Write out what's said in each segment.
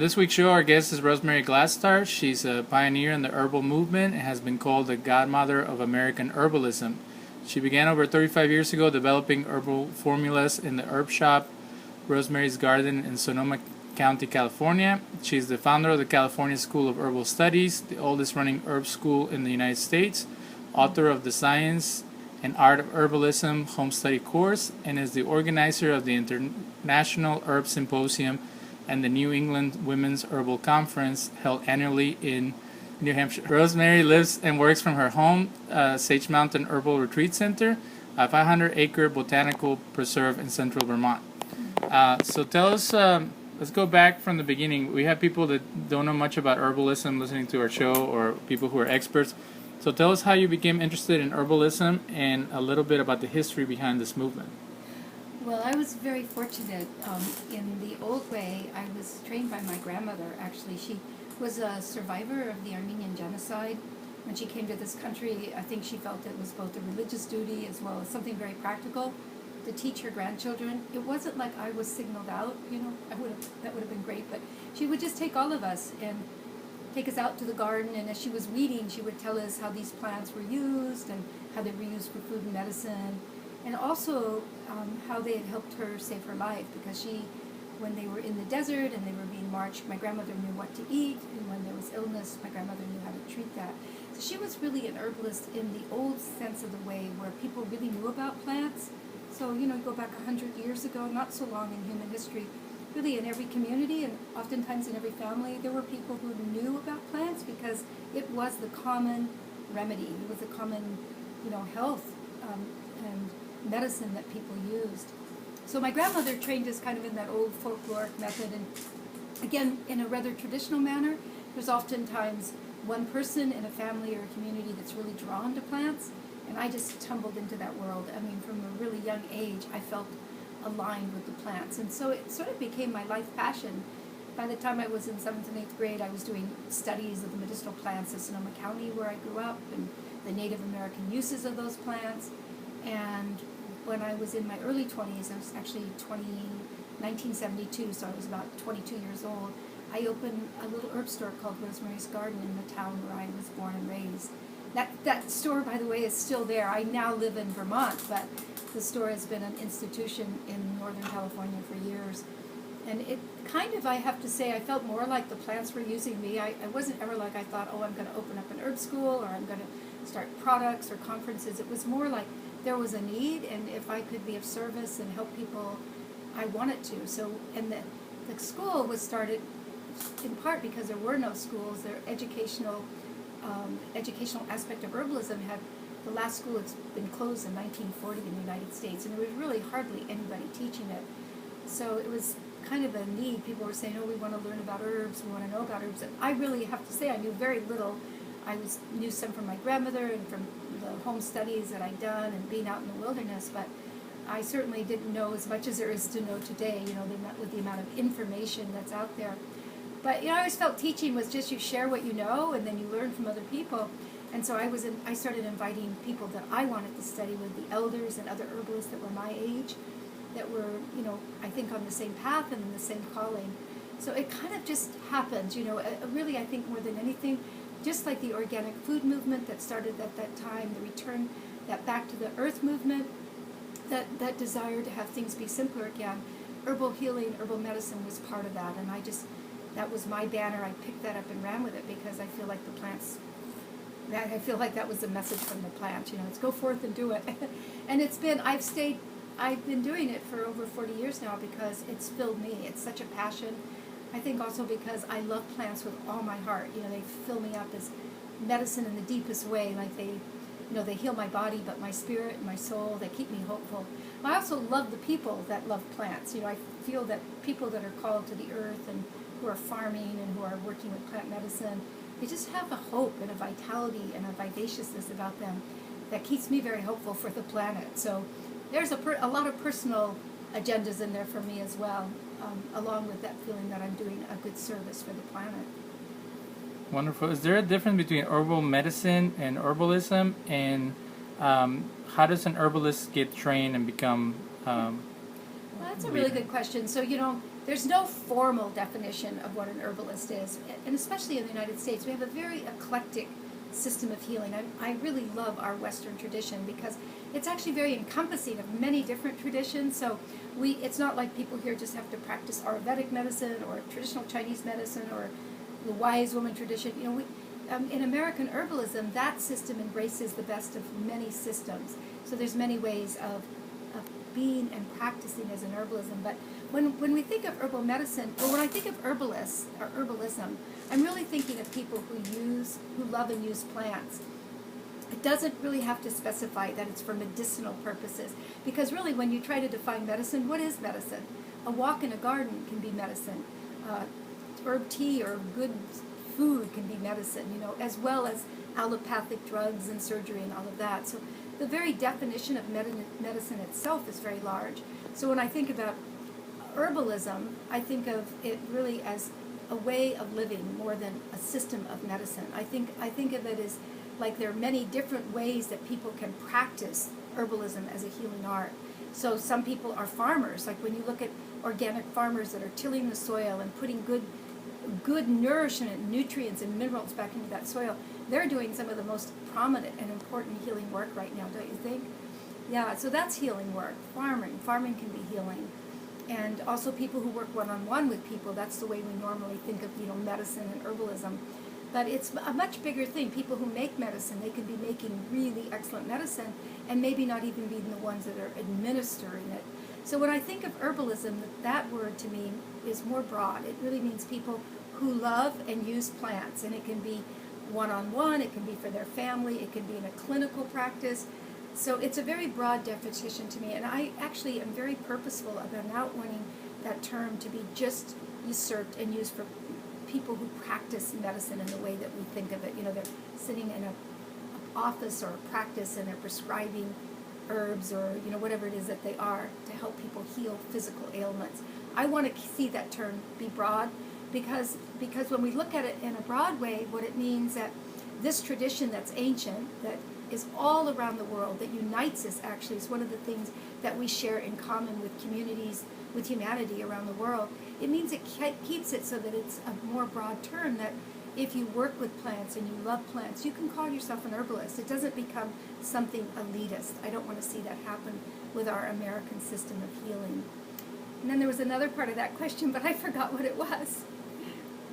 this week's show, our guest is Rosemary Gladstar. She's a pioneer in the herbal movement and has been called the godmother of American Herbalism. She began over 35 years ago developing herbal formulas in the herb shop Rosemary's Garden in Sonoma County, California. She's the founder of the California School of Herbal Studies, the oldest running herb school in the United States, author of the Science and Art of Herbalism home study course, and is the organizer of the International Herb Symposium and the New England Women's Herbal Conference held annually in New Hampshire. Rosemary lives and works from her home, Sage Mountain Herbal Retreat Center, a 500-acre botanical preserve in central Vermont. So tell us, let's go back from the beginning. We have people that don't know much about herbalism listening to our show, or people who are experts. So tell us how you became interested in herbalism and a little bit about the history behind this movement. Well, I was very fortunate. In the old way, I was trained by my grandmother, actually. She was a survivor of the Armenian genocide. When she came to this country, I think she felt it was both a religious duty as well as something very practical to teach her grandchildren. It wasn't like I was signaled out, that would have been great, but she would just take all of us and take us out to the garden, and as she was weeding, she would tell us how these plants were used and how they were used for food and medicine, and also how they had helped her save her life, because when they were in the desert and they were being marched, my grandmother knew what to eat, and when there was illness, my grandmother knew how to treat that. So she was really an herbalist in the old sense of the way, where people really knew about plants. So, go back 100 years ago, not so long in human history, really in every community and oftentimes in every family, there were people who knew about plants because it was the common remedy. It was the common, health and medicine that people used. So my grandmother trained us kind of in that old folkloric method, and again, in a rather traditional manner. There's oftentimes one person in a family or a community that's really drawn to plants, and I just tumbled into that world. I mean, from a really young age, I felt aligned with the plants, and so it sort of became my life passion. By the time I was in 7th and 8th grade, I was doing studies of the medicinal plants of Sonoma County, where I grew up, and the Native American uses of those plants. And when I was in my early 20s, I was actually 1972, so I was about 22 years old, I opened a little herb store called Rosemary's Garden in the town where I was born and raised. That store, by the way, is still there. I now live in Vermont, but the store has been an institution in Northern California for years. And it kind of, I have to say, I felt more like the plants were using me. I wasn't ever like I thought, I'm going to open up an herb school, or I'm going to start products or conferences. It was more like there was a need, and if I could be of service and help people, I wanted to. So, and the school was started in part because there were no schools. Their educational aspect of herbalism had, the last school had been closed in 1940 in the United States, and there was really hardly anybody teaching it. So it was kind of a need. People were saying, we want to learn about herbs, we want to know about herbs. And I really have to say, I knew very little. I knew some from my grandmother and from the home studies that I'd done and being out in the wilderness, but I certainly didn't know as much as there is to know today, with the amount of information that's out there. But I always felt teaching was just you share what you know, and then you learn from other people. And so I started inviting people that I wanted to study with, the elders and other herbalists that were my age, that were, I think on the same path and in the same calling. So it kind of just happened, really, I think more than anything, just like the organic food movement that started at that time, the return, that back to the earth movement, that desire to have things be simpler again. Herbal healing, herbal medicine was part of that, and that was my banner. I picked that up and ran with it because I feel like that was the message from the plant. Let's go forth and do it. And I've been doing it for over 40 years now because it's filled me. It's such a passion. I think also because I love plants with all my heart. They fill me up as medicine in the deepest way. Like they heal my body, but my spirit and my soul, they keep me hopeful. I also love the people that love plants. I feel that people that are called to the earth and who are farming and who are working with plant medicine, they just have a hope and a vitality and a vivaciousness about them that keeps me very hopeful for the planet. So there's a lot of personal agendas in there for me as well, along with that feeling that I'm doing a good service for the planet. Wonderful. Is there a difference between herbal medicine and herbalism, and how does an herbalist get trained and become Well, that's a really good question. So, there's no formal definition of what an herbalist is. And especially in the United States, we have a very eclectic system of healing. I really love our Western tradition because it's actually very encompassing of many different traditions. So it's not like people here just have to practice Ayurvedic medicine or traditional Chinese medicine or the wise woman tradition. In American herbalism, that system embraces the best of many systems. So there's many ways of being and practicing as an herbalism. But when we think of herbal medicine, or when I think of herbalists or herbalism, I'm really thinking of people who love and use plants. It doesn't really have to specify that it's for medicinal purposes, because really when you try to define medicine, what is medicine? A walk in a garden can be medicine. Herb tea or good food can be medicine, as well as allopathic drugs and surgery and all of that. So the very definition of medicine itself is very large. So when I think about herbalism, I think of it really as a way of living more than a system of medicine. I think of it as like there are many different ways that people can practice herbalism as a healing art. So some people are farmers, like when you look at organic farmers that are tilling the soil and putting good nourishment, nutrients and minerals back into that soil, they're doing some of the most prominent and important healing work right now, don't you think? Yeah, so that's healing work. Farming can be healing. And also people who work one-on-one with people, that's the way we normally think of, medicine and herbalism. But it's a much bigger thing. People who make medicine, they can be making really excellent medicine and maybe not even being the ones that are administering it. So when I think of herbalism, that word to me is more broad. It really means people who love and use plants, and it can be one-on-one, it can be for their family, it can be in a clinical practice. So it's a very broad definition to me, and I actually am very purposeful about not wanting that term to be just usurped and used for people who practice medicine in the way that we think of it. They're sitting in an office or a practice and they're prescribing herbs or whatever it is that they are to help people heal physical ailments. I want to see that term be broad because when we look at it in a broad way, what it means that this tradition that's ancient, that is all around the world, that unites us actually, is one of the things that we share in common with communities, with humanity around the world. It means it keeps it so that it's a more broad term, that if you work with plants and you love plants, you can call yourself an herbalist. It doesn't become something elitist. I don't want to see that happen with our American system of healing. And then there was another part of that question, but I forgot what it was.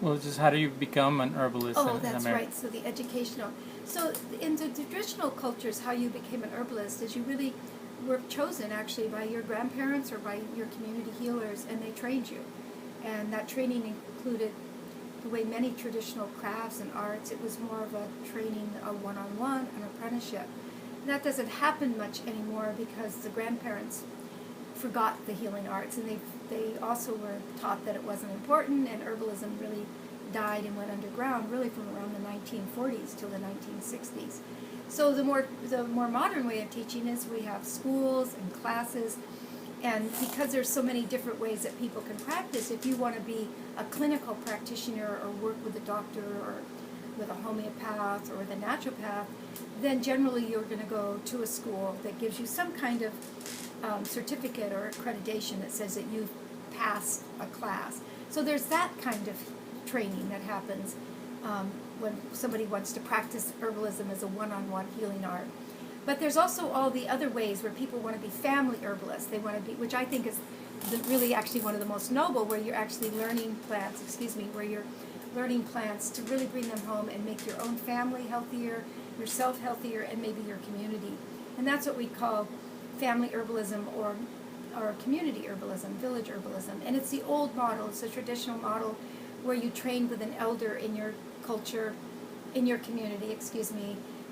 Well, just how do you become an herbalist in that's America? right. So the educational. So in the traditional cultures, how you became an herbalist is you really were chosen actually by your grandparents or by your community healers, and they trained you. And that training included the way many traditional crafts and arts, it was more of a training, a one-on-one, an apprenticeship. That doesn't happen much anymore because the grandparents forgot the healing arts, and they also were taught that it wasn't important, and herbalism really died and went underground really from around the 1940s till the 1960s. So the more modern way of teaching is we have schools and classes, and because there's so many different ways that people can practice, if you want to be a clinical practitioner or work with a doctor or with a homeopath or with a naturopath, then generally you're going to go to a school that gives you some kind of certificate or accreditation that says that you've passed a class. So there's that kind of training that happens when somebody wants to practice herbalism as a one-on-one healing art. But there's also all the other ways where people want to be family herbalists. They want to be, which I think is really actually one of the most noble, where you're actually learning plants, where you're learning plants to really bring them home and make your own family healthier, yourself healthier, and maybe your community. And that's what we call family herbalism or community herbalism, village herbalism. And it's the old model, it's a traditional model where you trained with an elder in your culture, in your community,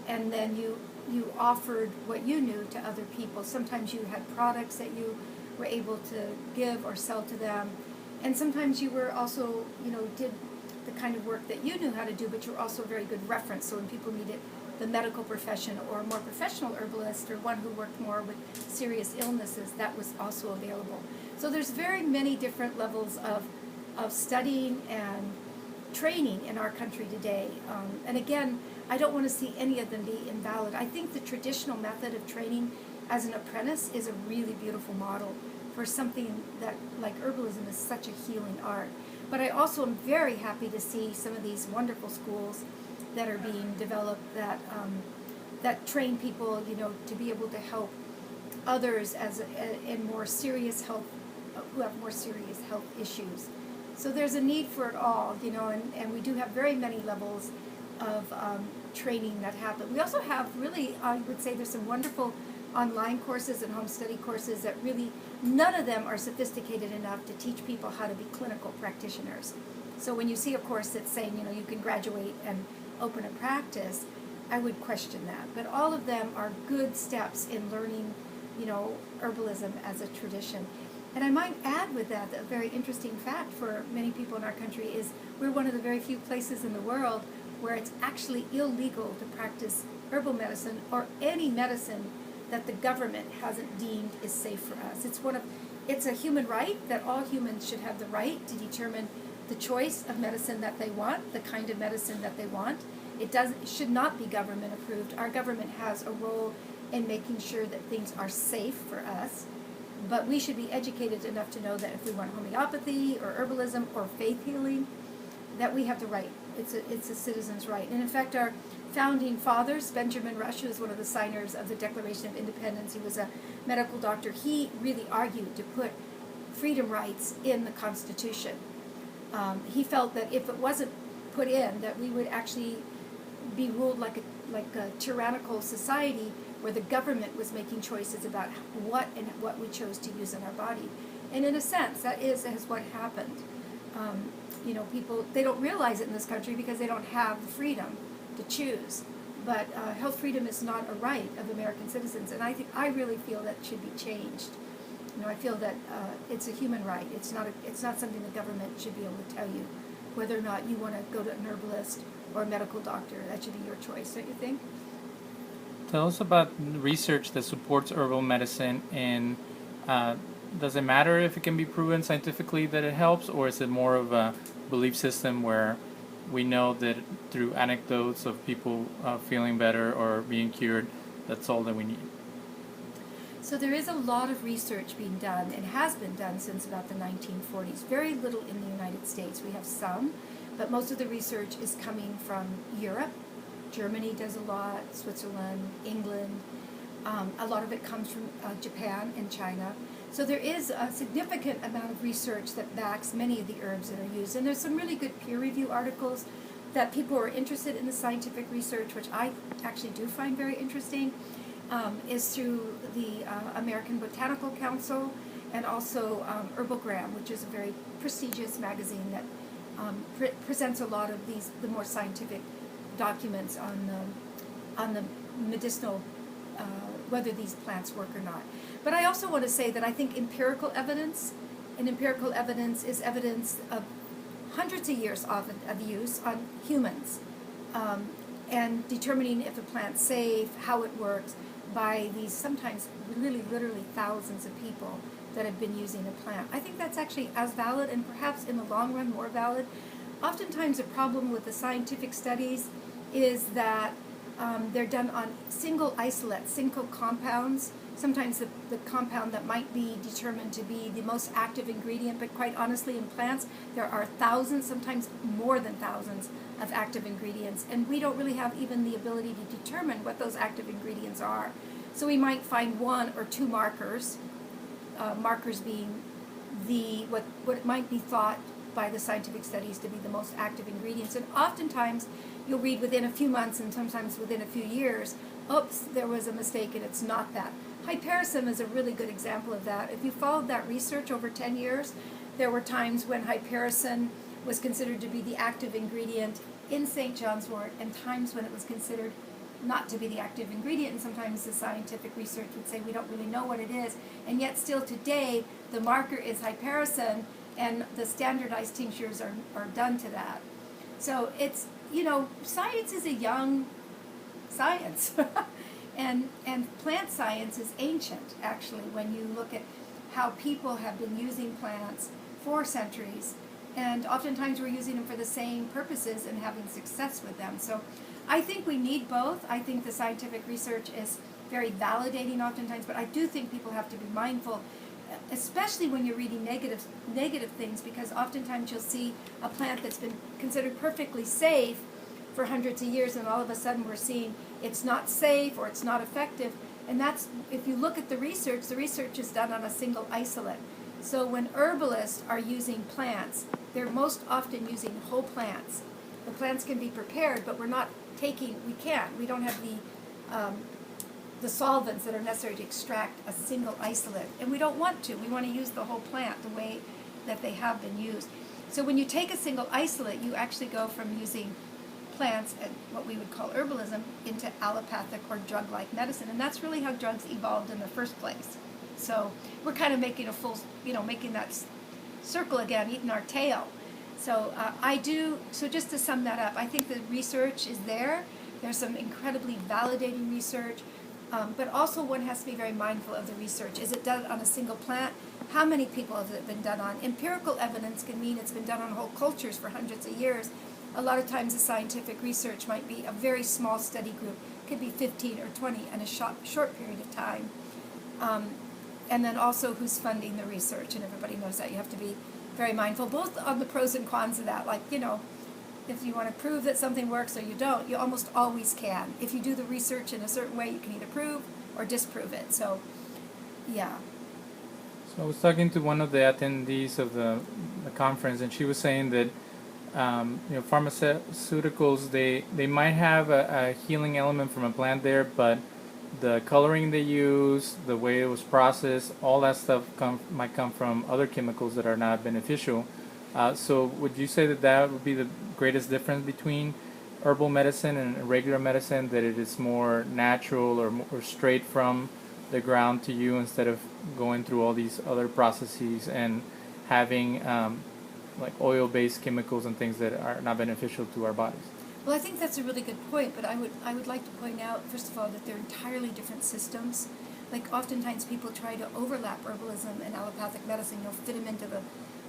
and then you offered what you knew to other people. Sometimes you had products that you were able to give or sell to them. And sometimes you were also, did the kind of work that you knew how to do, but you were also a very good reference. So when people needed the medical profession or a more professional herbalist or one who worked more with serious illnesses, that was also available. So there's very many different levels of studying and training in our country today. And again, I don't want to see any of them be invalid. I think the traditional method of training as an apprentice is a really beautiful model for something that, like herbalism, is such a healing art. But I also am very happy to see some of these wonderful schools that are being developed that train people, to be able to help others in more serious health, who have more serious health issues. So there's a need for it all, and we do have very many levels of training that happen. We also have really, I would say, there's some wonderful online courses and home study courses that really, none of them are sophisticated enough to teach people how to be clinical practitioners. So when you see a course that's saying, you can graduate and open a practice, I would question that. But all of them are good steps in learning, herbalism as a tradition. And I might add with that a very interesting fact for many people in our country is we're one of the very few places in the world where it's actually illegal to practice herbal medicine or any medicine that the government hasn't deemed is safe for us. It's a human right that all humans should have the right to determine the choice of medicine that they want, the kind of medicine that they want. It should not be government approved. Our government has a role in making sure that things are safe for us, but we should be educated enough to know that if we want homeopathy or herbalism or faith healing, that we have the right. It's a citizen's right. And in fact, our founding fathers, Benjamin Rush, who was one of the signers of the Declaration of Independence, he was a medical doctor, he really argued to put freedom rights in the Constitution. He felt that if it wasn't put in, that we would actually be ruled like a tyrannical society where the government was making choices about what we chose to use in our body. And in a sense, that is what happened. People, they don't realize it in this country because they don't have the freedom to choose. But health freedom is not a right of American citizens, and I really feel that should be changed. I feel that it's a human right. It's not something the government should be able to tell you whether or not you want to go to an herbalist or a medical doctor. That should be your choice, don't you think? Tell us about research that supports herbal medicine, and does it matter if it can be proven scientifically that it helps, or is it more of a belief system where we know that through anecdotes of people feeling better or being cured, that's all that we need? So there is a lot of research being done, and has been done since about the 1940s. Very little in the United States. We have some, but most of the research is coming from Europe. Germany does a lot, Switzerland, England. A lot of it comes from Japan and China. So there is a significant amount of research that backs many of the herbs that are used. And there's some really good peer review articles that people who are interested in the scientific research, which I actually do find very interesting, is through the American Botanical Council and also Herbalgram, which is a very prestigious magazine that presents a lot of the more scientific documents on the medicinal, whether these plants work or not. But I also want to say that I think empirical evidence is evidence of hundreds of years of use on humans, and determining if a plant's safe, how it works, by these sometimes really literally thousands of people that have been using a plant. I think that's actually as valid, and perhaps in the long run more valid. Oftentimes the problem with the scientific studies is that they're done on single isolates, single compounds. Sometimes the compound that might be determined to be the most active ingredient, but quite honestly in plants there are thousands, sometimes more than thousands of active ingredients, and we don't really have even the ability to determine what those active ingredients are. So we might find one or two markers, markers being what might be thought by the scientific studies to be the most active ingredients, and oftentimes you'll read within a few months and sometimes within a few years, oops, there was a mistake and it's not that. Hypericum is a really good example of that. If you followed that research over 10 years, there were times when hypericum was considered to be the active ingredient in St. John's wort, and times when it was considered not to be the active ingredient, and sometimes the scientific research would say we don't really know what it is, and yet still today the marker is hypericum, and the standardized tinctures are done to that. So it's, science is a young science. And plant science is ancient, actually, when you look at how people have been using plants for centuries. And oftentimes we're using them for the same purposes and having success with them. So I think we need both. I think the scientific research is very validating oftentimes, but I do think people have to be mindful especially when you're reading negative things, because oftentimes you'll see a plant that's been considered perfectly safe for hundreds of years, and all of a sudden we're seeing it's not safe or it's not effective. And that's, if you look at the research is done on a single isolate. So when herbalists are using plants, they're most often using whole plants. The plants can be prepared, but we don't have the solvents that are necessary to extract a single isolate. And we don't want to. We want to use the whole plant the way that they have been used. So when you take a single isolate, you actually go from using plants and what we would call herbalism into allopathic or drug-like medicine. And that's really how drugs evolved in the first place. So we're kind of making making that circle again, eating our tail. So so just to sum that up, I think the research is there. There's some incredibly validating research, but also one has to be very mindful of the research. Is it done on a single plant? How many people has it been done on? Empirical evidence can mean it's been done on whole cultures for hundreds of years. A lot of times the scientific research might be a very small study group. It could be 15 or 20 in a short period of time. And then also who's funding the research, and everybody knows that. You have to be very mindful, both on the pros and cons of that. Like, if you want to prove that something works or you don't, you almost always can. If you do the research in a certain way, you can either prove or disprove it. So, yeah. So I was talking to one of the attendees of the conference, and she was saying that pharmaceuticals, they might have a healing element from a plant there, but the coloring they use, the way it was processed, all that stuff might come from other chemicals that are not beneficial. So would you say that would be the greatest difference between herbal medicine and regular medicine, that it is more natural or straight from the ground to you, instead of going through all these other processes and having like oil-based chemicals and things that are not beneficial to our bodies? Well, I think that's a really good point, but I would like to point out, first of all, that they're entirely different systems. Like, oftentimes people try to overlap herbalism and allopathic medicine, fit them into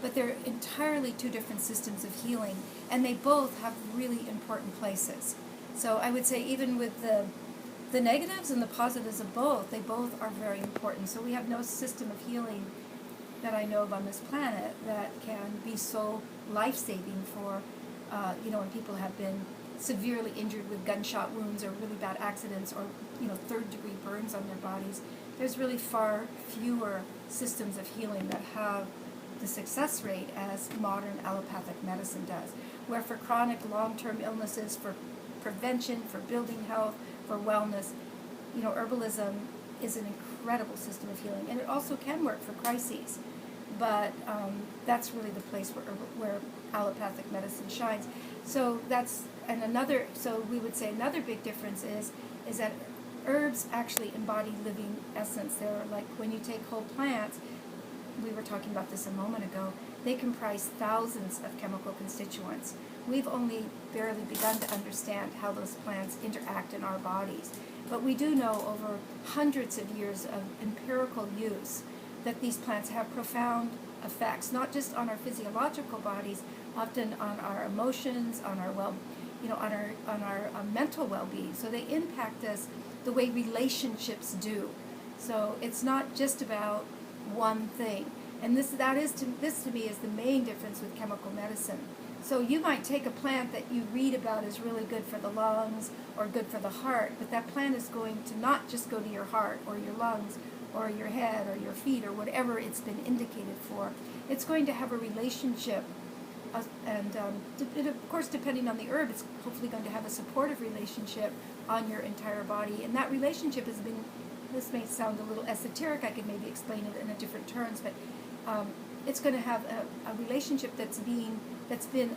but they're entirely two different systems of healing, and they both have really important places. So I would say, even with the negatives and the positives of both, they both are very important. So we have no system of healing that I know of on this planet that can be so life-saving for, when people have been severely injured with gunshot wounds or really bad accidents or, third-degree burns on their bodies. There's really far fewer systems of healing that have the success rate as modern allopathic medicine does, where for chronic long-term illnesses, for prevention, for building health, for wellness, herbalism is an incredible system of healing, and it also can work for crises. But that's really the place where allopathic medicine shines. So we would say another big difference is that herbs actually embody living essence. They're like, when you take whole plants, we were talking about this a moment ago, they comprise thousands of chemical constituents. We've only barely begun to understand how those plants interact in our bodies. But we do know, over hundreds of years of empirical use, that these plants have profound effects, not just on our physiological bodies, often on our emotions, on our on our mental well-being. So they impact us the way relationships do. So it's not just about one thing. And this to me is the main difference with chemical medicine. So you might take a plant that you read about is really good for the lungs or good for the heart, but that plant is going to not just go to your heart or your lungs or your head or your feet or whatever it's been indicated for. It's going to have a relationship, and of course, depending on the herb, it's hopefully going to have a supportive relationship on your entire body. And that relationship has been, this may sound a little esoteric, I could maybe explain it in a different terms, but it's going to have a relationship that's been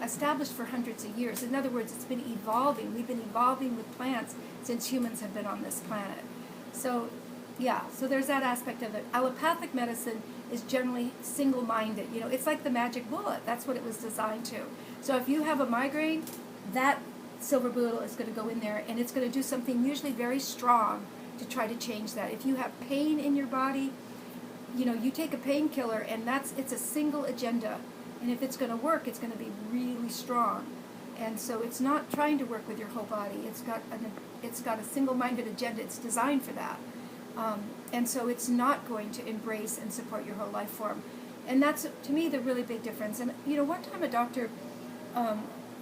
established for hundreds of years. In other words, it's been evolving. We've been evolving with plants since humans have been on this planet. So, so there's that aspect of it. Allopathic medicine is generally single-minded. It's like the magic bullet. That's what it was designed to. So if you have a migraine, that silver bullet is going to go in there, and it's going to do something usually very strong to try to change that. If you have pain in your body, you take a painkiller, and it's a single agenda. And if it's going to work, it's going to be really strong. And so it's not trying to work with your whole body. It's got a single-minded agenda. It's designed for that. And so it's not going to embrace and support your whole life form. And that's, to me, the really big difference. And, one time a doctor, a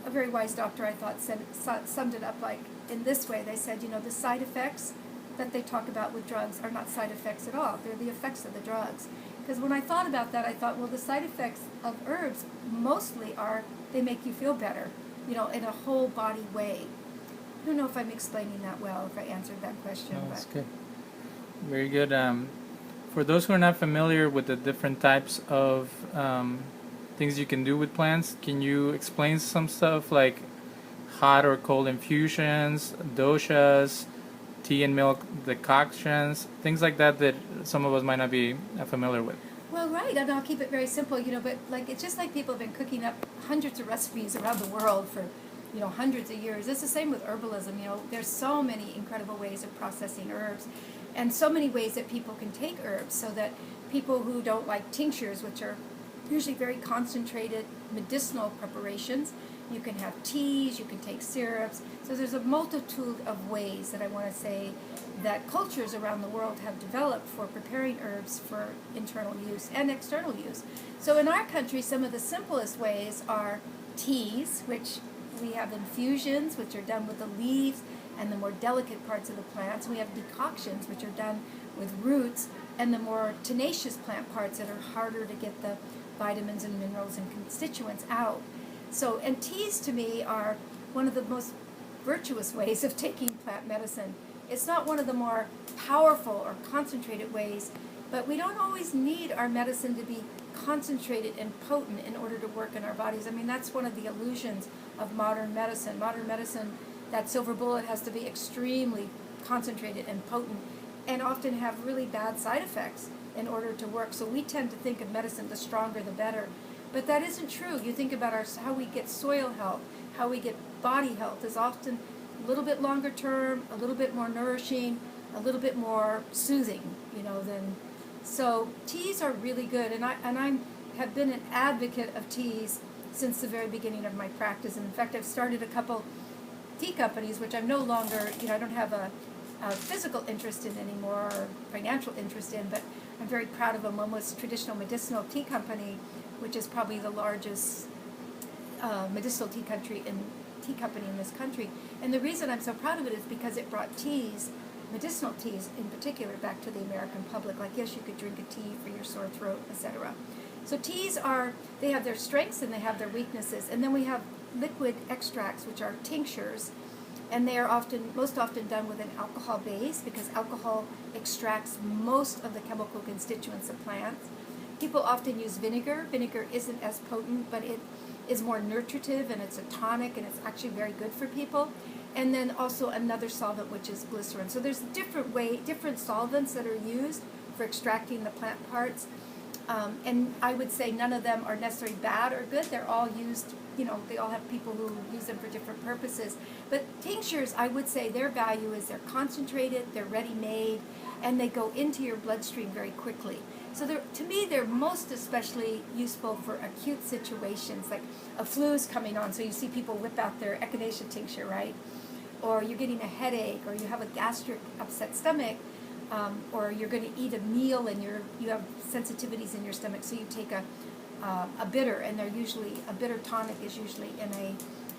very wise doctor, I thought, summed it up like in this way. They said, the side effects that they talk about with drugs are not side effects at all. They're the effects of the drugs. Because when I thought about that, I thought, well, the side effects of herbs mostly are they make you feel better, in a whole body way. I don't know if I'm explaining that well, if I answered that question. No, that's good. Very good. For those who are not familiar with the different types of things you can do with plants, can you explain some stuff like hot or cold infusions, doshas, tea and milk decoctions, things like that some of us might not be familiar with? Well, right, and I'll keep it very simple, but it's just like people have been cooking up hundreds of recipes around the world for, hundreds of years. It's the same with herbalism. There's so many incredible ways of processing herbs, and so many ways that people can take herbs, so that people who don't like tinctures, which are usually very concentrated medicinal preparations, you can have teas, you can take syrups. So there's a multitude of ways that I want to say that cultures around the world have developed for preparing herbs for internal use and external use. So in our country, some of the simplest ways are teas, which we have infusions, which are done with the leaves and the more delicate parts of the plants. We have decoctions, which are done with roots and the more tenacious plant parts that are harder to get the vitamins and minerals and constituents out. So, and teas to me are one of the most virtuous ways of taking plant medicine. It's not one of the more powerful or concentrated ways, but we don't always need our medicine to be concentrated and potent in order to work in our bodies. I mean, that's one of the illusions of modern medicine. Modern medicine, that silver bullet has to be extremely concentrated and potent and often have really bad side effects in order to work. So we tend to think of medicine, the stronger the better. But that isn't true. You think about how we get soil health, how we get body health is often a little bit longer term, a little bit more nourishing, a little bit more soothing, than. So teas are really good, and I have been an advocate of teas since the very beginning of my practice. And in fact, I've started a couple tea companies, which I'm no longer, I don't have a physical interest in anymore, or financial interest in, but I'm very proud of them. One was Traditional Medicinal Tea Company, which is probably the largest medicinal tea company in this country. And the reason I'm so proud of it is because it brought teas, medicinal teas in particular, back to the American public. Like, yes, you could drink a tea for your sore throat, etc. So teas they have their strengths and they have their weaknesses. And then we have liquid extracts, which are tinctures, and they are most often done with an alcohol base, because alcohol extracts most of the chemical constituents of plants. People often use vinegar. Vinegar isn't as potent, but it is more nutritive, and it's a tonic, and it's actually very good for people. And then also another solvent, which is glycerin. So there's different solvents that are used for extracting the plant parts. And I would say none of them are necessarily bad or good. They're all used, they all have people who use them for different purposes. But tinctures, I would say their value is they're concentrated, they're ready-made, and they go into your bloodstream very quickly. So to me, they're most especially useful for acute situations, like a flu is coming on, so you see people whip out their echinacea tincture, right? Or you're getting a headache, or you have a gastric upset stomach, or you're going to eat a meal and you have sensitivities in your stomach, so you take a bitter, and a bitter tonic is usually in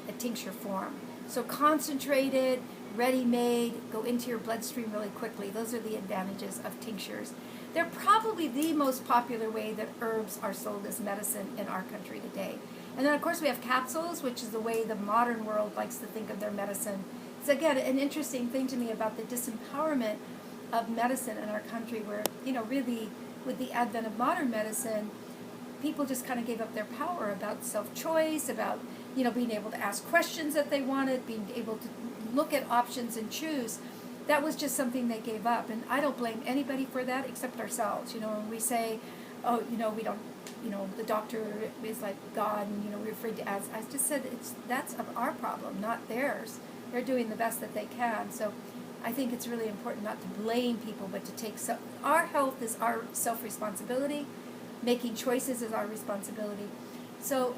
a tincture form. So concentrated, ready-made, go into your bloodstream really quickly. Those are the advantages of tinctures. They're probably the most popular way that herbs are sold as medicine in our country today. And then, of course, we have capsules, which is the way the modern world likes to think of their medicine. It's, again, an interesting thing to me about the disempowerment of medicine in our country, where, really, with the advent of modern medicine, people just kind of gave up their power about self-choice, about, being able to ask questions that they wanted, being able to look at options and choose. That was just something they gave up, and I don't blame anybody for that except ourselves. When we say, oh, we don't, the doctor is like God, and we're afraid to ask. I just said that's our problem, not theirs. They're doing the best that they can. So I think it's really important not to blame people, but to take our health is our self-responsibility. Making choices is our responsibility. So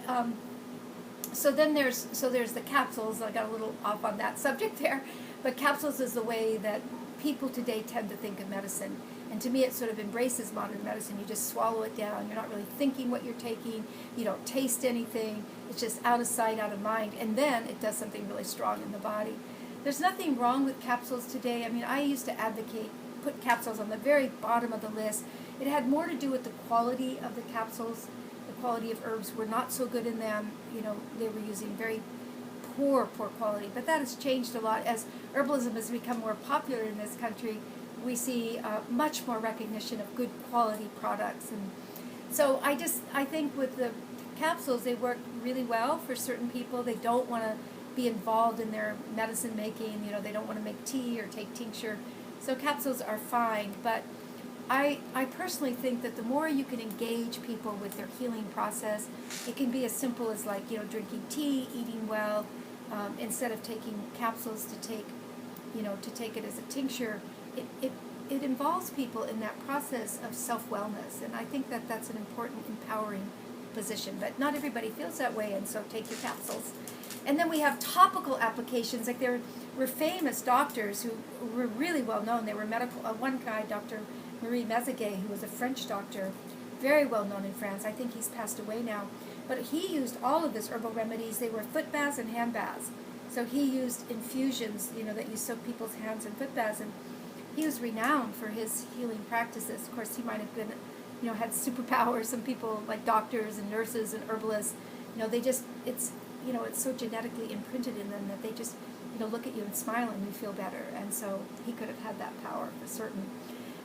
then there's the capsules. I got a little off on that subject there. But capsules is the way that people today tend to think of medicine. And to me, it sort of embraces modern medicine. You just swallow it down. You're not really thinking what you're taking. You don't taste anything. It's just out of sight, out of mind. And then it does something really strong in the body. There's nothing wrong with capsules today. I mean, I used to advocate, put capsules on the very bottom of the list. It had more to do with the quality of the capsules. The quality of herbs were not so good in them. You know, they were using very poor quality. But that has changed a lot. As herbalism has become more popular in this country, we see much more recognition of good quality products. And so I think with the capsules, they work really well for certain people. They don't want to be involved in their medicine making. You know, they don't want to make tea or take tincture. So capsules are fine. But I personally think that the more you can engage people with their healing process, it can be as simple as, like, you know, drinking tea, eating well, instead of taking capsules to take it as a tincture. It involves people in that process of self-wellness, and I think that that's an important, empowering position. But not everybody feels that way, and so take your capsules. And then we have topical applications. Like, there were famous doctors who were really well known. They were medical. One guy, Dr. Marie Mezeguet, who was a French doctor, very well known in France. I think he's passed away now. But he used all of his herbal remedies. They were foot baths and hand baths. So he used infusions, you know, that you soak people's hands in foot baths, and he was renowned for his healing practices. Of course, he might have been, you know, had superpowers. Some people, like doctors and nurses and herbalists, you know, they just, it's so genetically imprinted in them that they just, you know, look at you and smile and you feel better. And so he could have had that power for certain.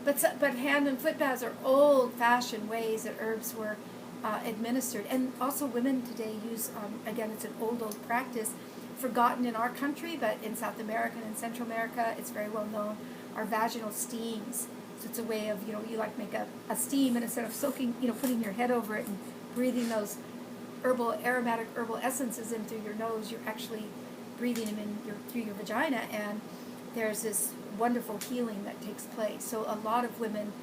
But hand and foot baths are old-fashioned ways that herbs were administered. And also women today use, again, it's an old practice, forgotten in our country, but in South America and in Central America, it's very well known, are vaginal steams. So it's a way of, you know, you like make a steam, and instead of soaking, you know, putting your head over it and breathing those aromatic herbal essences in through your nose, you're actually breathing them in through your vagina, and there's this wonderful healing that takes place. So a lot of women,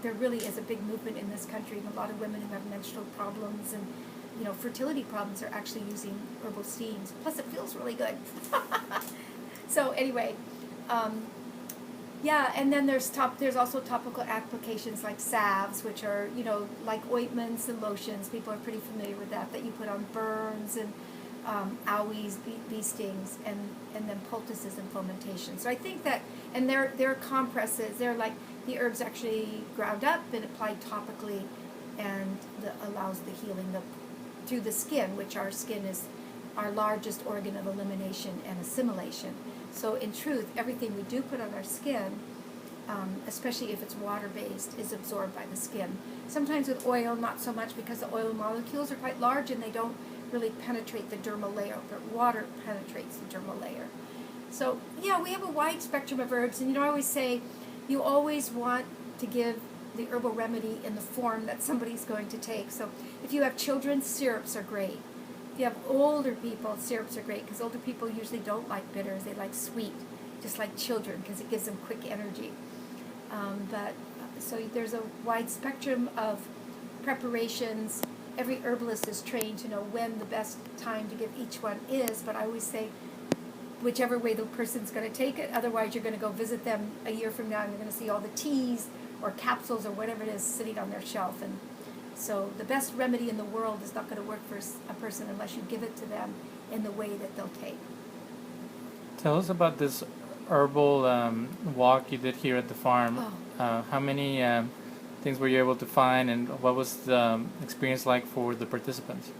there really is a big movement in this country, and a lot of women who have menstrual problems and, you know, fertility problems are actually using herbal steams. Plus, it feels really good. So anyway, yeah, and then there's also topical applications like salves, which are, you know, like ointments and lotions. People are pretty familiar with that you put on burns and owies, bee stings, and then poultices and fomentation. So I think that, and they're compresses. They're like the herbs actually ground up and applied topically, and allows the healing through the skin, which our skin is our largest organ of elimination and assimilation. So in truth, everything we do put on our skin, especially if it's water-based, is absorbed by the skin. Sometimes with oil, not so much, because the oil molecules are quite large and they don't really penetrate the dermal layer, but water penetrates the dermal layer. So yeah, we have a wide spectrum of herbs, and, you know, I always say you always want to give the herbal remedy in the form that somebody's going to take. So if you have children, syrups are great. If you have older people, syrups are great, because older people usually don't like bitters. They like sweet, just like children, because it gives them quick energy. So there's a wide spectrum of preparations. Every herbalist is trained to know when the best time to give each one is, but I always say whichever way the person's going to take it. Otherwise, you're going to go visit them a year from now, and you're going to see all the teas or capsules or whatever it is sitting on their shelf. And so the best remedy in the world is not going to work for a person unless you give it to them in the way that they'll take. Tell us about this herbal walk you did here at the farm. How many things were you able to find, and what was the experience like for the participants?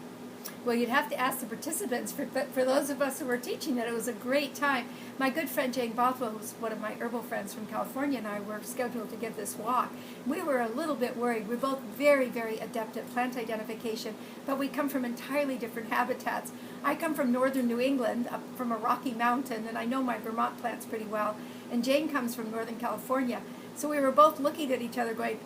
Well, you'd have to ask the participants, but for those of us who were teaching it was a great time. My good friend Jane Bothwell, who's one of my herbal friends from California, and I were scheduled to give this walk. We were a little bit worried. We're both very, very adept at plant identification, but we come from entirely different habitats. I come from northern New England, up from a rocky mountain, and I know my Vermont plants pretty well, and Jane comes from northern California. So we were both looking at each other going,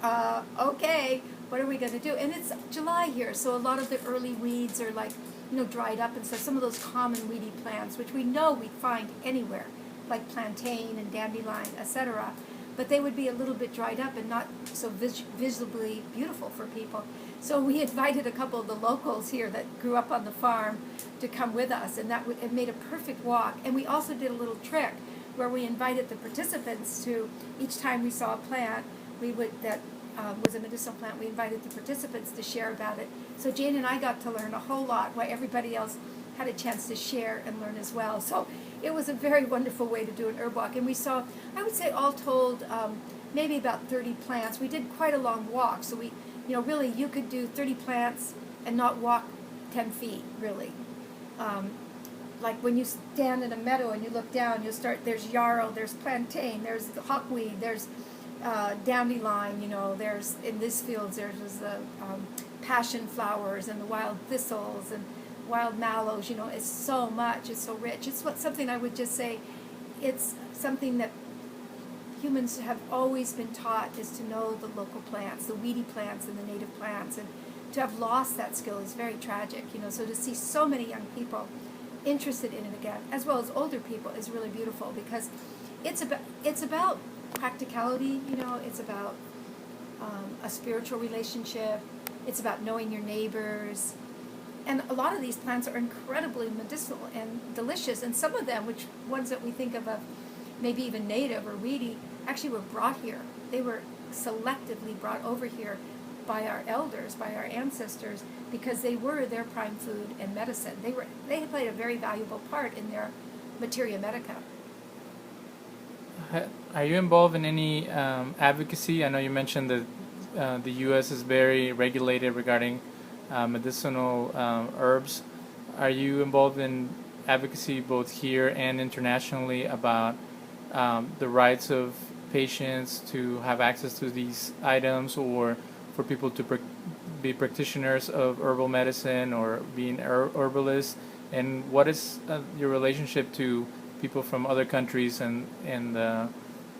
okay, what are we going to do? And it's July here, so a lot of the early weeds are like, you know, dried up and stuff. Some of those common weedy plants, which we know we'd find anywhere, like plantain and dandelion, etc. But they would be a little bit dried up and not so visibly beautiful for people. So we invited a couple of the locals here that grew up on the farm to come with us, and it made a perfect walk. And we also did a little trick. where we invited the participants to, each time we saw a plant, that was a medicinal plant, we invited the participants to share about it. So Jane and I got to learn a whole lot, while everybody else had a chance to share and learn as well. So it was a very wonderful way to do an herb walk. And we saw, I would say all told, maybe about 30 plants. We did quite a long walk, so we, really you could do 30 plants and not walk 10 feet, really. Like when you stand in a meadow and you look down, there's yarrow, there's plantain, there's hawkweed, there's dandelion, there's, in this fields, there's the passion flowers and the wild thistles and wild mallows, it's so much, it's so rich. It's something I would just say, it's something that humans have always been taught, is to know the local plants, the weedy plants and the native plants, and to have lost that skill is very tragic, so to see so many young people interested in it again, as well as older people, is really beautiful, because it's about practicality, it's about a spiritual relationship, it's about knowing your neighbors, and a lot of these plants are incredibly medicinal and delicious, and some of them, which ones that we think of maybe even native or weedy, actually were brought here. They were selectively brought over here by our elders, by our ancestors, because they were their prime food and medicine. They played a very valuable part in their materia medica. Are you involved in any advocacy? I know you mentioned that the U.S. is very regulated regarding medicinal herbs. Are you involved in advocacy both here and internationally about the rights of patients to have access to these items, or for people to be practitioners of herbal medicine or being herbalists? And what is your relationship to people from other countries and the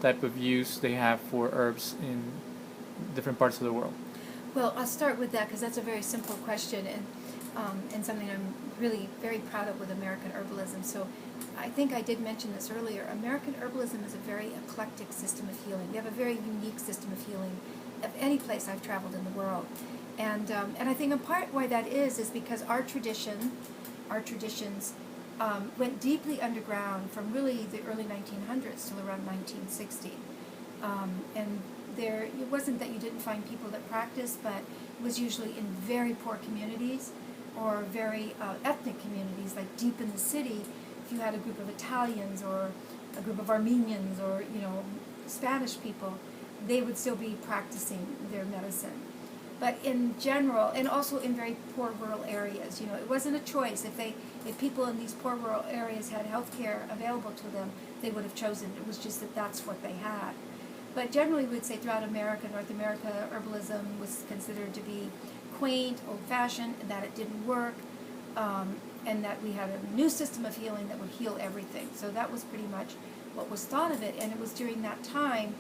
type of use they have for herbs in different parts of the world? Well, I'll start with that because that's a very simple question, and something I'm really very proud of with American Herbalism. So I think I did mention this earlier. American Herbalism is a very eclectic system of healing. We have a very unique system of healing of any place I've traveled in the world. And I think in part why that is because our traditions went deeply underground from really the early 1900s till around 1960. And it wasn't that you didn't find people that practiced, but it was usually in very poor communities or very ethnic communities, like deep in the city. If you had a group of Italians or a group of Armenians or Spanish people, they would still be practicing their medicine. But in general, and also in very poor rural areas, it wasn't a choice. If people in these poor rural areas had health care available to them, they would have chosen. It was just that that's what they had. But generally, we would say throughout America, North America, herbalism was considered to be quaint, old-fashioned, and that it didn't work, and that we had a new system of healing that would heal everything. So that was pretty much what was thought of it, and it was during that time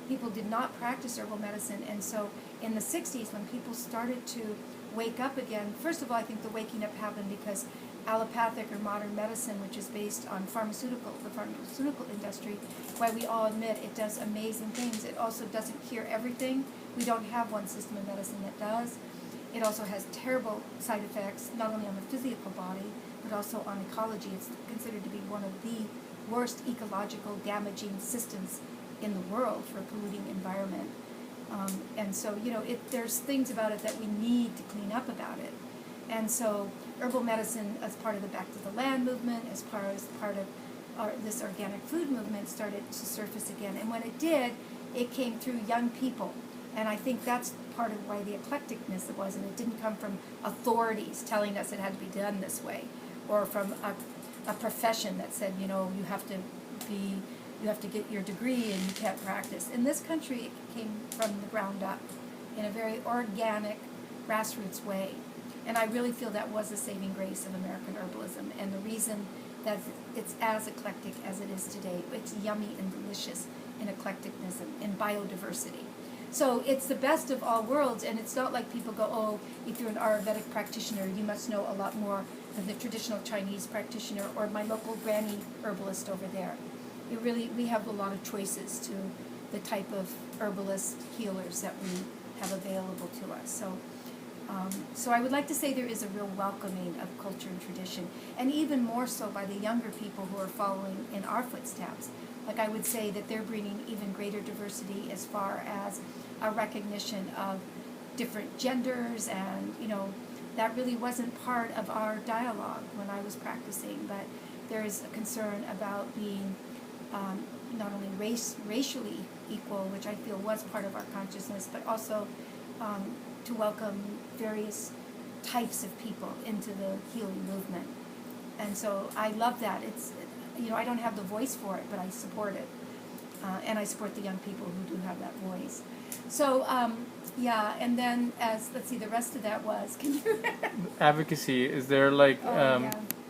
people did not practice herbal medicine, and so in the 60s when people started to wake up again, first of all, I think the waking up happened because allopathic or modern medicine, which is based on the pharmaceutical industry, while we all admit it does amazing things, it also doesn't cure everything. We don't have one system of medicine that does. It also has terrible side effects, not only on the physical body, but also on ecology. It's considered to be one of the worst ecological damaging systems in the world for a polluting environment. And so, there's things about it that we need to clean up about it. And so herbal medicine, as part of the Back to the Land movement, as part of this organic food movement, started to surface again. And when it did, it came through young people. And I think that's part of why the eclecticness it was. And it didn't come from authorities telling us it had to be done this way, or from a profession that said, you have to get your degree and you can't practice. In this country, it came from the ground up in a very organic, grassroots way. And I really feel that was the saving grace of American herbalism, and the reason that it's as eclectic as it is today. It's yummy and delicious in eclecticness and in biodiversity. So it's the best of all worlds, and it's not like people go, oh, if you're an Ayurvedic practitioner, you must know a lot more than the traditional Chinese practitioner or my local granny herbalist over there. We have a lot of choices to the type of herbalist healers that we have available to us. So I would like to say there is a real welcoming of culture and tradition, and even more so by the younger people who are following in our footsteps. Like I would say that they're bringing even greater diversity as far as a recognition of different genders, and that really wasn't part of our dialogue when I was practicing. But there is a concern about being not only racially equal, which I feel was part of our consciousness, but also to welcome various types of people into the healing movement. And so I love that. It's, I don't have the voice for it, but I support it. And I support the young people who do have that voice. So, and then let's see, the rest of that was, can you? Advocacy, is there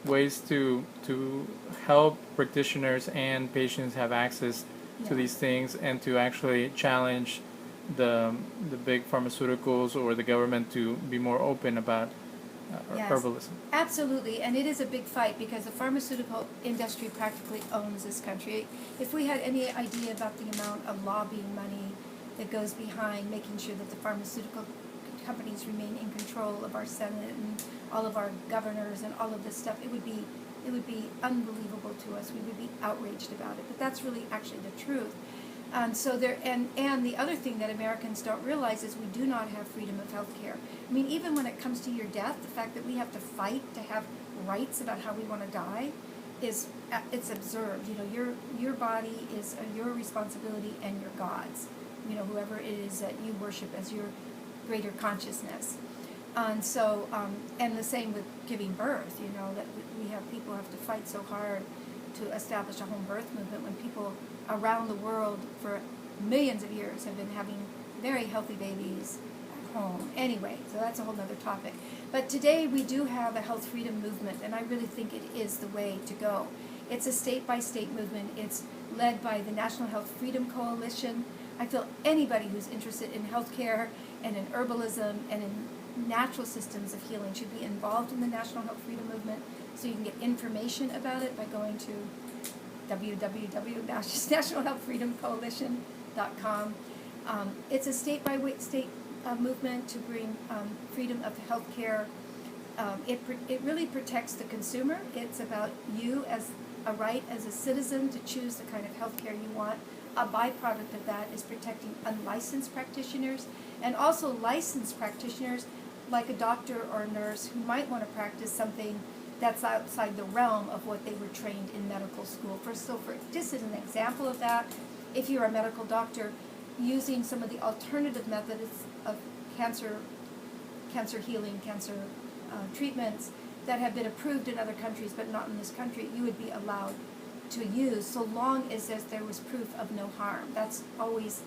ways to help practitioners and patients have access to these things, and to actually challenge the big pharmaceuticals or the government to be more open about herbalism? Absolutely, and it is a big fight because the pharmaceutical industry practically owns this country. If we had any idea about the amount of lobbying money that goes behind making sure that the pharmaceutical companies remain in control of our Senate and all of our governors and all of this stuff, it would be unbelievable to us. We would be outraged about it. But that's really actually the truth. And the other thing that Americans don't realize is we do not have freedom of health care. I mean, even when it comes to your death, the fact that we have to fight to have rights about how we want to die it's absurd. Your body is your responsibility and your God's. Whoever it is that you worship as your greater consciousness. And so, and the same with giving birth, that we have people have to fight so hard to establish a home birth movement when people around the world for millions of years have been having very healthy babies at home. Anyway, so that's a whole other topic. But today we do have a health freedom movement, and I really think it is the way to go. It's a state-by-state movement. It's led by the National Health Freedom Coalition. I feel anybody who's interested in healthcare and in herbalism and in natural systems of healing should be involved in the National Health Freedom Movement. So you can get information about it by going to www.nationalhealthfreedomcoalition.com. It's a state-by-state movement to bring freedom of healthcare. It really protects the consumer. It's about you as a right as a citizen to choose the kind of healthcare you want. A byproduct of that is protecting unlicensed practitioners and also licensed practitioners like a doctor or a nurse who might want to practice something that's outside the realm of what they were trained in medical school for. So just as an example of that, if you're a medical doctor, using some of the alternative methods of cancer healing, cancer treatments that have been approved in other countries but not in this country, you would be allowed to use so long as there was proof of no harm. That's always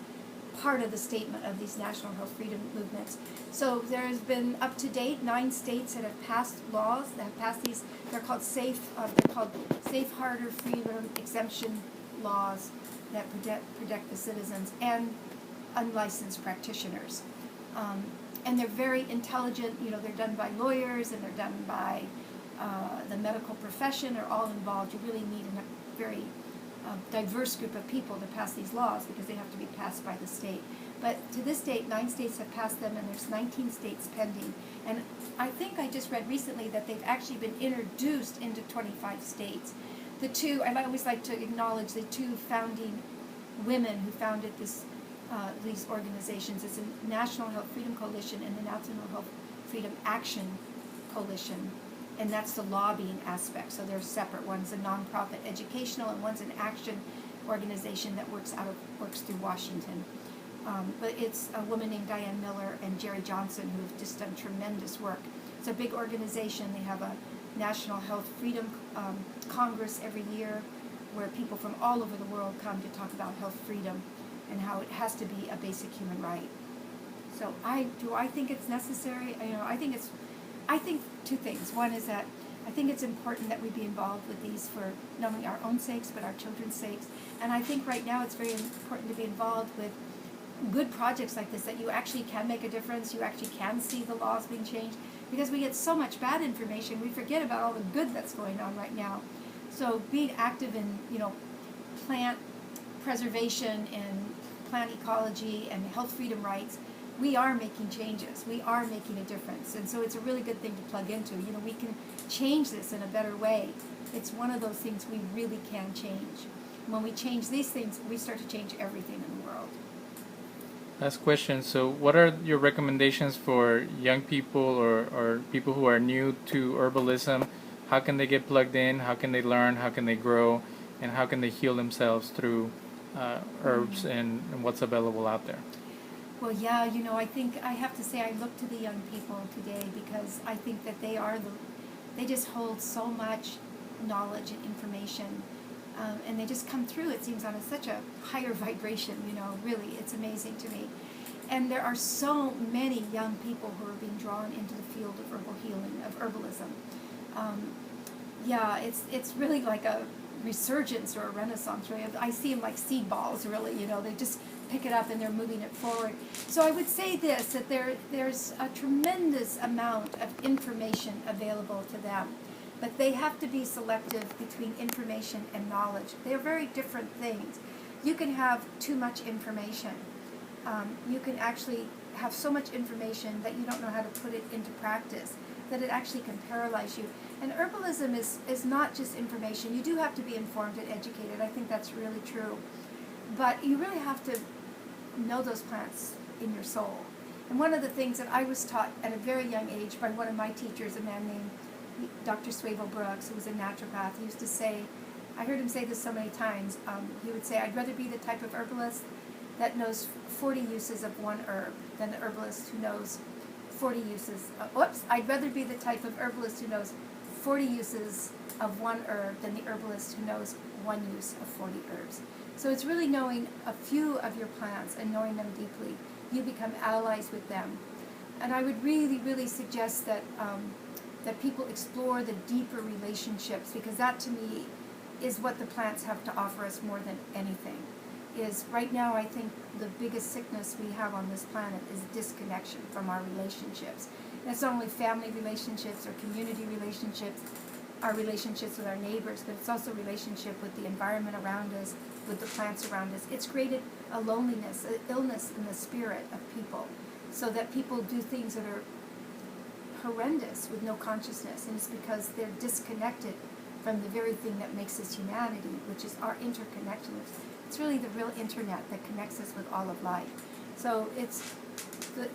part of the statement of these national health freedom movements. So there has been up to date 9 states that have passed laws that have passed these. They're called safe harbor freedom exemption laws that protect the citizens and unlicensed practitioners. And they're very intelligent. They're done by lawyers and they're done by the medical profession are all involved. You really need a very diverse group of people to pass these laws because they have to be passed by the state. But to this date, 9 states have passed them, and there's 19 states pending. And I think I just read recently that they've actually been introduced into 25 states. And I always like to acknowledge the 2 founding women who founded these organizations. It's the National Health Freedom Coalition and the National Health Freedom Action Coalition. And that's the lobbying aspect. So they're separate. One's a nonprofit educational, and one's an action organization that works through Washington. But it's a woman named Diane Miller and Jerry Johnson who have just done tremendous work. It's a big organization. They have a National Health Freedom Congress every year where people from all over the world come to talk about health freedom and how it has to be a basic human right. So I think it's necessary. I think 2 things. One is that I think it's important that we be involved with these for not only our own sakes, but our children's sakes. And I think right now it's very important to be involved with good projects like this, that you actually can make a difference, you actually can see the laws being changed, because we get so much bad information, we forget about all the good that's going on right now. So being active in, plant preservation and plant ecology and health freedom rights, we are making changes. We are making a difference. And so it's a really good thing to plug into. We can change this in a better way. It's one of those things we really can change. when we change these things, we start to change everything in the world. Last question. So, what are your recommendations for young people or people who are new to herbalism? How can they get plugged in? How can they learn? How can they grow? And how can they heal themselves through herbs and what's available out there? Well, yeah, you know, I think I have to say I look to the young people today because I think that they just hold so much knowledge and information, and they just come through, it seems, on such a higher vibration, you know, really, it's amazing to me. And there are so many young people who are being drawn into the field of herbal healing, of herbalism. Yeah, it's really like a resurgence or a renaissance, really. I see them like seed balls, really, you know, they just pick it up and they're moving it forward. So I would say this, that there's a tremendous amount of information available to them, but they have to be selective between information and knowledge. They're very different things. You can have too much information. You can actually have so much information that you don't know how to put it into practice, that it actually can paralyze you. And herbalism is not just information. You do have to be informed and educated. I think that's really true. But you really have to know those plants in your soul. And one of the things that I was taught at a very young age by one of my teachers, a man named Dr. Swavo Brooks, who was a naturopath, he used to say, I heard him say this so many times, he would say, I'd rather be the type of herbalist that knows 40 uses of one herb than the herbalist who knows 40 uses. I'd rather be the type of herbalist who knows 40 uses of one herb than the herbalist who knows one use of 40 herbs. So it's really knowing a few of your plants and knowing them deeply. You become allies with them. And I would really, really suggest that that people explore the deeper relationships, because that to me is what the plants have to offer us more than anything. Is right now I think the biggest sickness we have on this planet is disconnection from our relationships. And it's not only family relationships or community relationships, our relationships with our neighbors, but it's also relationship with the environment around us, with the plants around us. It's created a loneliness, an illness in the spirit of people, so that people do things that are horrendous with no consciousness, and it's because they're disconnected from the very thing that makes us humanity, which is our interconnection. It's really the real internet that connects us with all of life. So it's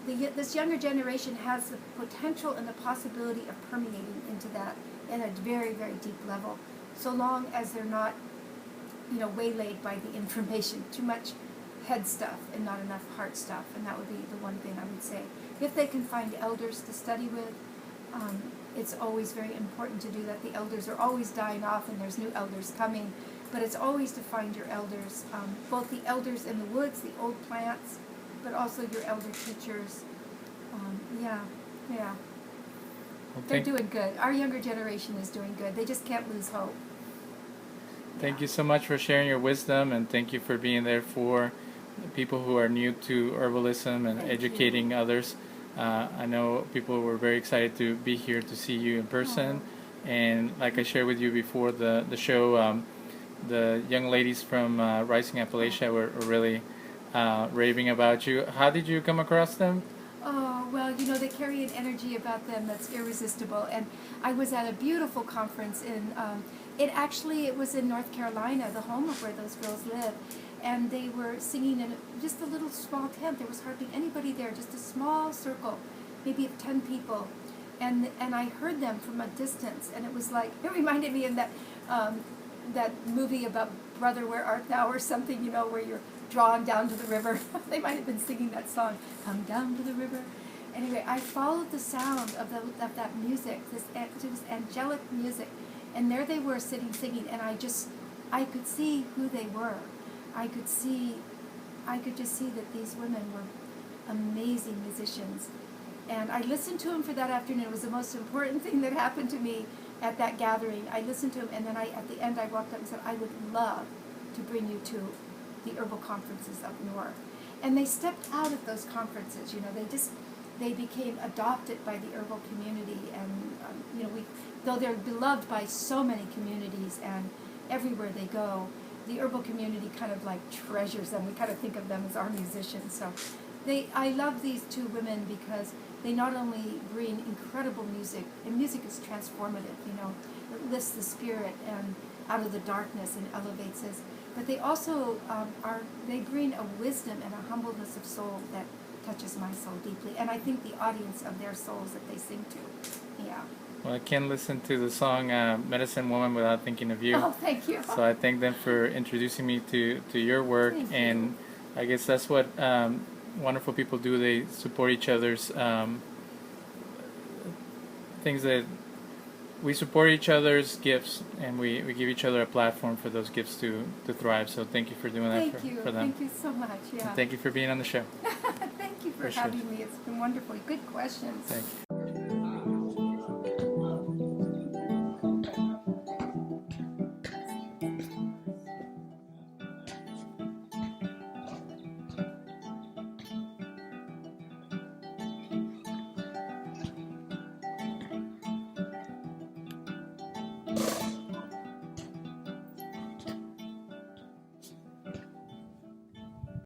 this younger generation has the potential and the possibility of permeating into that in a very, very deep level, so long as they're not, you know, waylaid by the information, too much head stuff and not enough heart stuff. And that would be the one thing I would say. If they can find elders to study with, it's always very important to do that. The elders are always dying off and there's new elders coming, but it's always to find your elders, both the elders in the woods, the old plants, but also your elder teachers. They're doing good. Our younger generation is doing good. They just can't lose hope. Thank you so much for sharing your wisdom, and thank you for being there for people who are new to herbalism and educating others. I know people were very excited to be here to see you in person. And like I shared with you before the show, the young ladies from Rising Appalachia were really raving about you. How did you come across them? Oh, well, you know, they carry an energy about them that's irresistible. And I was at a beautiful conference in, it was in North Carolina, the home of where those girls live. And they were singing in just a little small tent. There was hardly anybody there, just a small circle, maybe of 10 people. And I heard them from a distance, and it was like, it reminded me of that movie about Brother, Where Art Thou, or something, you know, where you're drawn down to the river. They might have been singing that song, Come Down to the River. Anyway, I followed the sound of that music, this angelic music, and there they were sitting singing, and I could see who they were. I could just see that these women were amazing musicians. And I listened to them for that afternoon. It was the most important thing that happened to me at that gathering. I listened to them, and then at the end I walked up and said, I would love to bring you to the herbal conferences up north. And they stepped out of those conferences, you know, they became adopted by the herbal community, and you know, though they're beloved by so many communities and everywhere they go, the herbal community kind of like treasures them. We kind of think of them as our musicians. So I love these two women because they not only bring incredible music, and music is transformative, you know, it lifts the spirit and out of the darkness and elevates us, but they also they bring a wisdom and a humbleness of soul that touches my soul deeply, and I think the audience of their souls that they sing to. Yeah. Well, I can't listen to the song Medicine Woman without thinking of you. Oh, thank you. So I thank them for introducing me to your work. Thank and you. I guess that's what wonderful people do. They support each other's things that we support each other's gifts, and we give each other a platform for those gifts to thrive. So thank you for doing that for them. Thank you so much. Yeah. And thank you for being on the show. Thank you for Appreciate having me. It's been wonderful. Good questions. Thank you.